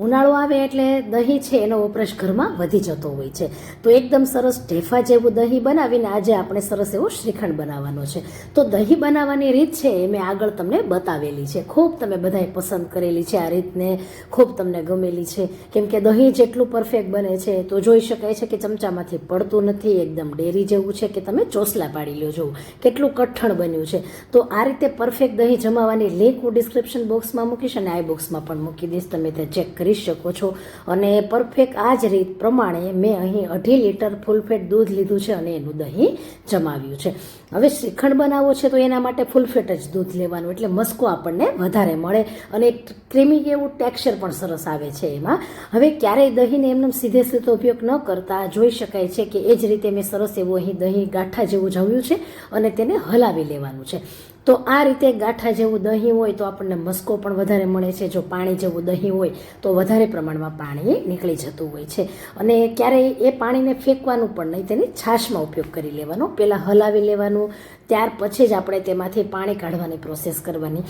ઉનાળો આવે એટલે દહીં છે એનો વપરાશ ઘરમાં વધી જતો હોય છે. તો એકદમ સરસ ઢેફા જેવું દહીં બનાવીને આજે આપણે સરસ એવો શ્રીખંડ બનાવવાનો છે. તો દહીં બનાવવાની રીત છે એ મેં આગળ તમને બતાવેલી છે. ખૂબ તમે બધાએ પસંદ કરેલી છે આ રીતને, ખૂબ તમને ગમેલી છે. કેમ કે દહીં જેટલું પરફેક્ટ બને છે તો જોઈ શકાય છે કે ચમચામાંથી પડતું નથી, એકદમ ડેરી જેવું છે કે તમે ચોસલા પાડી લ્યો. જોવું કેટલું કઠણ બન્યું છે. તો આ રીતે પરફેક્ટ દહીં જમાવાની લિંક હું ડિસ્ક્રિપ્શન બોક્સમાં મૂકીશ અને આઈ બોક્સમાં પણ મૂકી દઈશ, તમે તે ચેક કરી શકો છો. અને પરફેક્ટ આ જ રીત પ્રમાણે મેં અહીં 2.5 લીટર ફૂલ ફેટ દૂધ લીધું છે અને એનું દહીં જમાવ્યું છે. હવે શ્રીખંડ બનાવવો છે તો એના માટે ફૂલ ફેટ જ દૂધ લેવાનું, એટલે મસ્કો આપણને વધારે મળે અને ક્રીમી એવું ટેક્સચર પણ સરસ આવે છે એમાં. હવે ક્યારેય દહીંને એમને સીધે સીધો ઉપયોગ ન કરતા જોઈ શકાય છે કે એ જ રીતે મેં સરસ એવું અહીં દહીં ગાંઠા જેવું જમ્યું છે અને તેને હલાવી લેવાનું છે. તો આ રીતે ગાંઠા જેવું દહીં હોય તો આપણને મસ્કો પણ વધારે મળે છે. જો પાણી જેવું દહીં હોય તો વધારે પ્રમાણમાં પાણી નીકળી જતું હોય છે. અને ક્યારેય એ પાણીને ફેંકવાનું પણ નહીં, તેની છાશમાં ઉપયોગ કરી લેવાનો. પહેલાં હલાવી લેવાનું, ત્યાર પછી જ આપણે તેમાંથી પાણી કાઢવાની પ્રોસેસ કરવાની.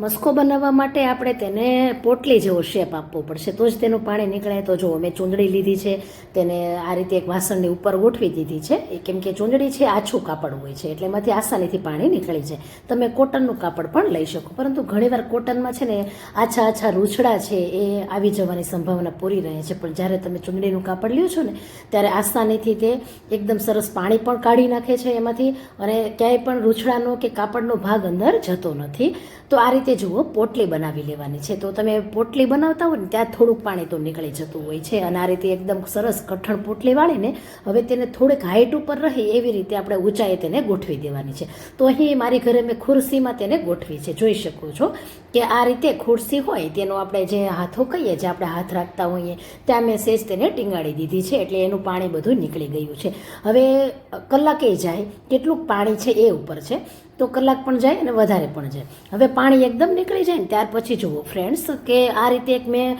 મસ્કો બનાવવા માટે આપણે તેને પોટલી જેવો શેપ આપવો પડશે તો જ તેનું પાણી નીકળે. તો જો મેં ચૂંદડી લીધી છે, તેને આ રીતે એક વાસણની ઉપર ગોઠવી દીધી છે. કેમ કે ચૂંદડી છે આછું કાપડ હોય છે એટલે એમાંથી આસાનીથી પાણી નીકળી જાય. તમે કોટનનું કાપડ પણ લઈ શકો, પરંતુ ઘણીવાર કોટનમાં છે ને આછા આછા રૂછડા છે એ આવી જવાની સંભાવના પૂરી રહે છે. પણ જ્યારે તમે ચૂંદડીનું કાપડ લ્યો છો ને ત્યારે આસાનીથી તે એકદમ સરસ પાણી પણ કાઢી નાખે છે એમાંથી અને ક્યાંય પણ રૂછડાનો કે કાપડનો ભાગ અંદર જતો નથી. તો આ રીતે જુઓ પોટલી બનાવી લેવાની છે. તો તમે પોટલી બનાવતા હોય ને ત્યાં થોડુંક પાણી તો નીકળી જતું હોય છે અને આ રીતે એકદમ સરસ કઠણ પોટલી વાળીને હવે તેને થોડીક હાઈટ ઉપર રહે એવી રીતે આપણે ઊંચાઈએ તેને ગોઠવી દેવાની છે. તો અહીં મારી ઘરે મેં ખુરશીમાં તેને ગોઠવી છે. જોઈ શકો છો કે આ રીતે ખુરશી હોય તેનો આપણે જે હાથો કહીએ, જે આપણે હાથ રાખતા હોઈએ ત્યાં મેં સેજ તેને ટીંગાડી દીધી છે એટલે એનું પાણી બધું નીકળી ગયું છે. હવે કલાકે જાય કેટલું પાણી છે એ ઉપર છે, તો કલાક પણ જાય અને વધારે પણ જાય. હવે પાણી એકદમ નીકળી જાય ને ત્યાર પછી જુઓ ફ્રેન્ડ્સ કે આ રીતે એક મેં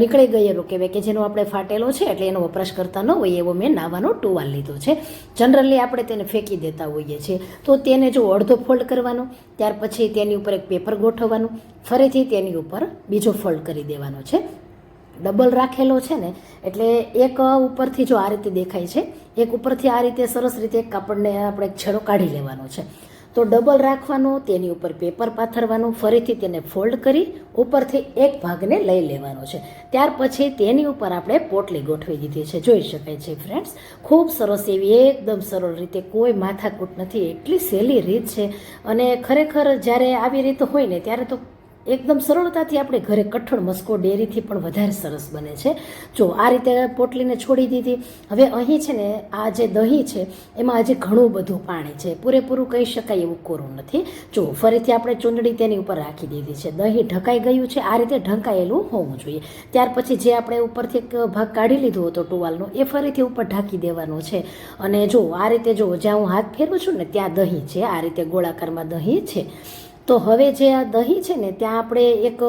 નીકળી ગયેલો કહેવાય કે જેનો આપણે ફાટેલો છે એટલે એનો વપરાશ કરતા ન હોય એવો મેં નાવાનો ટુવાલ લીધો છે. જનરલી આપણે તેને ફેંકી દેતા હોઈએ છીએ. તો તેને જો અડધો ફોલ્ડ કરવાનો, ત્યાર પછી તેની ઉપર એક પેપર ગોઠવવાનું, ફરીથી તેની ઉપર બીજો ફોલ્ડ કરી દેવાનો છે. ડબલ રાખેલો છે ને એટલે એક ઉપરથી જો આ રીતે દેખાય છે, એક ઉપરથી આ રીતે સરસ રીતે એક કાપડને આપણે એક છેડો કાઢી લેવાનો છે. તો ડબલ રાખવાનો, તેની ઉપર પેપર પાથરવાનું, ફરીથી તેને ફોલ્ડ કરી ઉપરથી એક ભાગને લઈ લેવાનો છે. ત્યાર પછી તેની ઉપર આપણે પોટલી ગોઠવી દીધી છે. જોઈ શકાય છે ફ્રેન્ડ્સ, ખૂબ સરસ એવી એકદમ સરળ રીતે, કોઈ માથાકૂટ નથી, એટલી સહેલી રીત છે. અને ખરેખર જ્યારે આવી રીત હોય ને ત્યારે તો એકદમ સરળતાથી આપણે ઘરે કઠણ મસ્કો ડેરીથી પણ વધારે સરસ બને છે. જો આ રીતે પોટલીને છોડી દીધી. હવે અહીં છે ને આ જે દહીં છે એમાં હજી ઘણું બધું પાણી છે, પૂરેપૂરું કહી શકાય એવું કોરું નથી. જો ફરીથી આપણે ચૂંદડી તેની ઉપર રાખી દીધી છે. દહીં ઢકાઈ ગયું છે, આ રીતે ઢંકાયેલું હોવું જોઈએ. ત્યાર પછી જે આપણે ઉપરથી એક ભાગ કાઢી લીધો હતો ટુવાલનો એ ફરીથી ઉપર ઢાંકી દેવાનો છે. અને જો આ રીતે જો જ્યાં હું હાથ ફેરવું છું ને ત્યાં દહીં છે, આ રીતે ગોળાકારમાં દહીં છે. તો હવે જે આ દહીં છે ને ત્યાં આપણે એક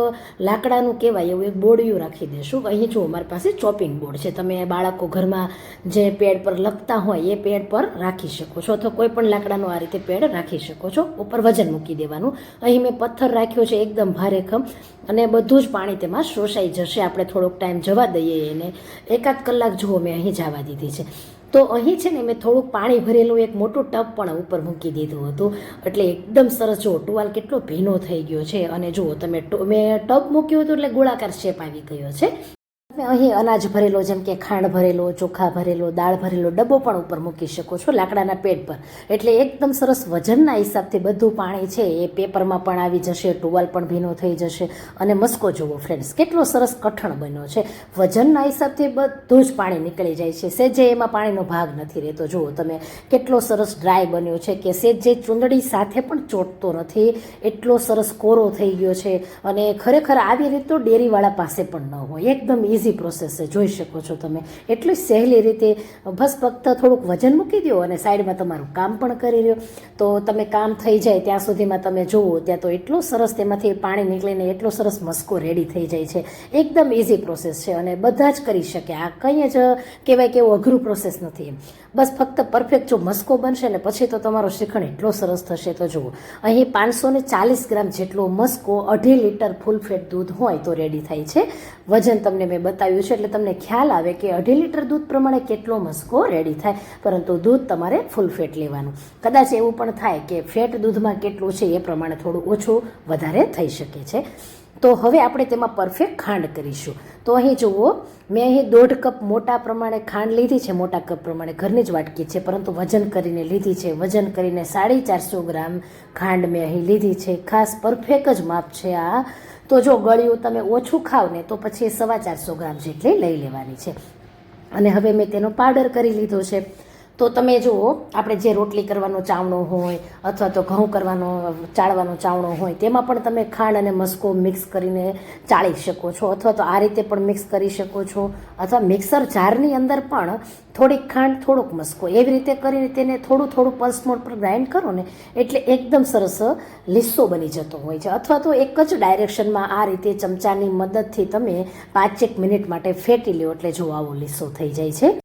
લાકડાનું કહેવાય એવું એક બોડિયું રાખી દઈશું. અહીં જો અમારી પાસે ચોપિંગ બોર્ડ છે, તમે બાળકો ઘરમાં જે પેડ પર લખતા હોય એ પેડ પર રાખી શકો છો, અથવા કોઈ પણ લાકડાનો આ રીતે પેડ રાખી શકો છો. ઉપર વજન મૂકી દેવાનું. અહીં મેં પથ્થર રાખ્યો છે એકદમ ભારેખમ અને બધું જ પાણી તેમાં શોષાઈ જશે. આપણે થોડોક ટાઈમ જવા દઈએ એને, 1-8 કલાક જુઓ મેં અહીં જવા દીધી છે. તો અહીં છે ને મેં થોડુંક પાણી ભરેલું એક મોટું ટબ પણ ઉપર મૂકી દીધું હતું એટલે એકદમ સરસ જુઓ ટુવાલ કેટલો ભીનો થઈ ગયો છે. અને જુઓ તમે મેં ટબ મૂક્યું હતું એટલે ગોળાકાર શેપ આવી ગયો છે. તમે અહીં અનાજ ભરેલો, જેમ કે ખાંડ ભરેલો, ચોખા ભરેલો, દાળ ભરેલો ડબ્બો પણ ઉપર મૂકી શકો છો લાકડાના પેડ પર. એટલે એકદમ સરસ વજનના હિસાબથી બધું પાણી છે એ પેપરમાં પણ આવી જશે, ટુવાલ પણ ભીનો થઈ જશે. અને મસ્કો જુઓ ફ્રેન્ડ્સ કેટલો સરસ કઠણ બન્યો છે. વજનના હિસાબથી બધું જ પાણી નીકળી જાય છે, સેજે એમાં પાણીનો ભાગ નથી રહેતો. જુઓ તમે કેટલો સરસ ડ્રાય બન્યો છે કે સેજે ચૂંદડી સાથે પણ ચોટતો નથી, એટલો સરસ કોરો થઈ ગયો છે. અને ખરેખર આવી રીત તો ડેરીવાળા પાસે પણ ન હોય, એકદમ ઇઝી પ્રોસેસ છે, જોઈ શકો છો તમે. એટલી સહેલી રીતે બસ ફક્ત થોડુંક વજન મૂકી દો અને સાઈડમાં તમારું કામ પણ કરી રહ્યો. તો તમે કામ થઈ જાય ત્યાં સુધીમાં તમે જુઓ ત્યાં તો એટલું સરસ તેમાંથી પાણી નીકળીને એટલો સરસ મસ્કો રેડી થઈ જાય છે. એકદમ ઇઝી પ્રોસેસ છે અને બધા જ કરી શકે. આ કંઈ જ કહેવાય કે એવું અઘરું પ્રોસેસ નથી એમ. બસ ફક્ત પરફેક્ટ જો મસ્કો બનશે ને પછી તો તમારો શ્રીખંડ એટલો સરસ થશે. તો જુઓ અહીં 540 ગ્રામ જેટલો મસ્કો 2.5 લીટર ફૂલ ફેટ દૂધ હોય તો રેડી થાય છે. વજન તમને મેં બતાવ્યું છે એટલે તમને ખ્યાલ આવે કે 2.5 લીટર દૂધ પ્રમાણે કેટલો મસ્કો રેડી થાય. પરંતુ દૂધ તમારે ફૂલ ફેટ લેવાનું. કદાચ એવું પણ થાય કે ફેટ દૂધમાં કેટલું છે એ પ્રમાણે થોડું ઓછું વધારે થઈ શકે છે. તો હવે આપણે તેમાં પરફેક્ટ ખાંડ કરીશું. તો અહીં જુઓ મેં અહીં 1.5 કપ મોટા પ્રમાણે ખાંડ લીધી છે. મોટા કપ પ્રમાણે ઘરની જ વાટકી છે પરંતુ વજન કરીને લીધી છે. વજન કરીને 450 ગ્રામ ખાંડ મેં અહીં લીધી છે. ખાસ પરફેક્ટ જ માપ છે આ. તો જો ગળ્યું તમે ઓછું ખાવ ને તો પછી 450 ગ્રામ જેટલી લઈ લેવાની છે. અને હવે મેં તેનો પાવડર કરી લીધો છે. તો તમે જુઓ આપણે જે રોટલી કરવાનો ચાવણો હોય અથવા તો ઘઉં કરવાનો ચાળવાનો ચાવણો હોય તેમાં પણ તમે ખાંડ અને મસ્કો મિક્સ કરીને ચાળી શકો છો અથવા તો આ રીતે પણ મિક્સ કરી શકો છો અથવા મિક્સર જારની અંદર પણ થોડીક ખાંડ થોડોક મસ્કો એવી રીતે કરીને તેને થોડું પલ્સ મોડ પર ગ્રાઇન્ડ કરો ને એટલે એકદમ સરસ લીસો બની જતો હોય છે. અથવા તો એક જ ડાયરેક્શનમાં આ રીતે ચમચાની મદદથી તમે 5-1 મિનિટ માટે ફેટી લો એટલે જો આવો લીસો થઈ જાય છે.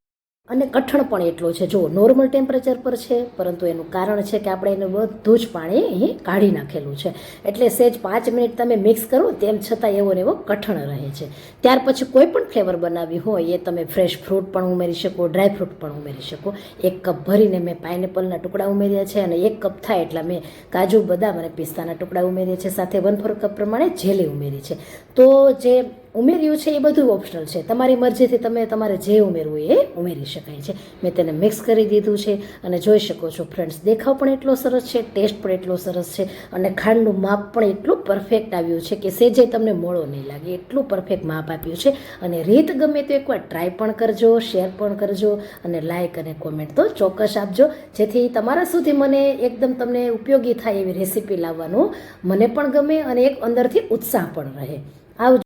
અને કઠણ પણ એટલો છે. જો નોર્મલ ટેમ્પરેચર પર છે પરંતુ એનું કારણ છે કે આપણે એને બધું જ પાણી અહીં કાઢી નાખેલું છે એટલે સહેજ 5 મિનિટ તમે મિક્સ કરો તેમ છતાં એવો ને એવો કઠણ રહે છે. ત્યાર પછી કોઈ પણ ફ્લેવર બનાવી હોય એ તમે ફ્રેશ ફ્રૂટ પણ ઉમેરી શકો, ડ્રાય ફ્રૂટ પણ ઉમેરી શકો. 1 કપ ભરીને મેં પાઇનેપલના ટુકડા ઉમેર્યા છે અને 1 કપ થાય એટલા મેં કાજુ, બદામ અને પિસ્તાના ટુકડા ઉમેર્યા છે. સાથે 1/4 કપ પ્રમાણે જેલી ઉમેરી છે. તો જે ઉમેર્યું છે એ બધું ઓપ્શનલ છે. તમારી મરજીથી તમે તમારે જે ઉમેરવું એ ઉમેરી શકાય છે. મેં તેને મિક્સ કરી દીધું છે અને જોઈ શકો છો ફ્રેન્ડ્સ દેખાવ પણ એટલો સરસ છે, ટેસ્ટ પણ એટલો સરસ છે અને ખાંડનું માપ પણ એટલું પરફેક્ટ આવ્યું છે કે સેજે તમને મોળો નહીં લાગે એટલું પરફેક્ટ માપ આપ્યું છે. અને રીત ગમે તો એકવાર ટ્રાય પણ કરજો, શેર પણ કરજો અને લાઇક અને કોમેન્ટ તો ચોક્કસ આપજો જેથી તમારા સુધી મને એકદમ તમને ઉપયોગી થાય એવી રેસીપી લાવવાનું મને પણ ગમે અને એક અંદરથી ઉત્સાહ પણ રહે. આવજો.